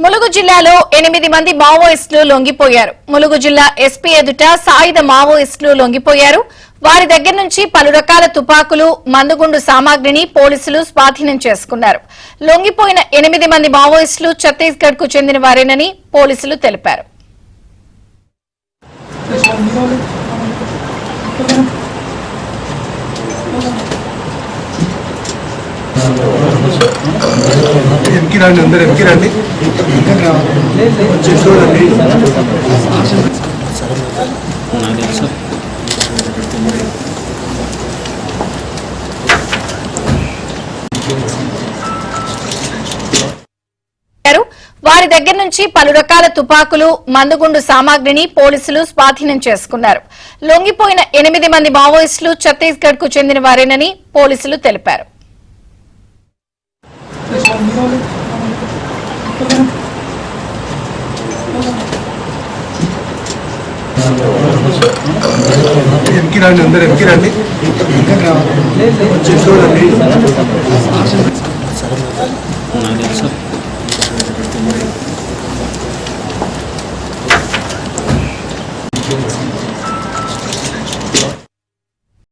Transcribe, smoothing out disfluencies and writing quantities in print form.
ములుగు జిల్లాలో 8 మంది మావోయిస్టులు లొంగిపోయారు. ములుగు జిల్లా ఎస్పీ ఎదుట సాయుధ మావోయిస్టులు లొంగిపోయారు. వారి దగ్గర నుంచి పలు రకాల తుపాకులు, మందుగుండు సామాగ్రిని పోలీసులు స్వాధీనం చేసుకున్నారు. లొంగిపోయిన 8 మంది మావోయిస్టులు ఛత్తీస్గఢ్ కు చెందిన వారేనని పోలీసులు తెలిపారు. వారి దగ్గర నుంచి పలు రకాల తుపాకులు, మందుగుండు సామాగ్రిని పోలీసులు స్వాధీనం చేసుకున్నారు. లొంగిపోయిన 8 మంది మావోయిస్టులు ఛత్తీస్గఢ్ కు చెందిన వారేనని పోలీసులు తెలిపారు. అందరూ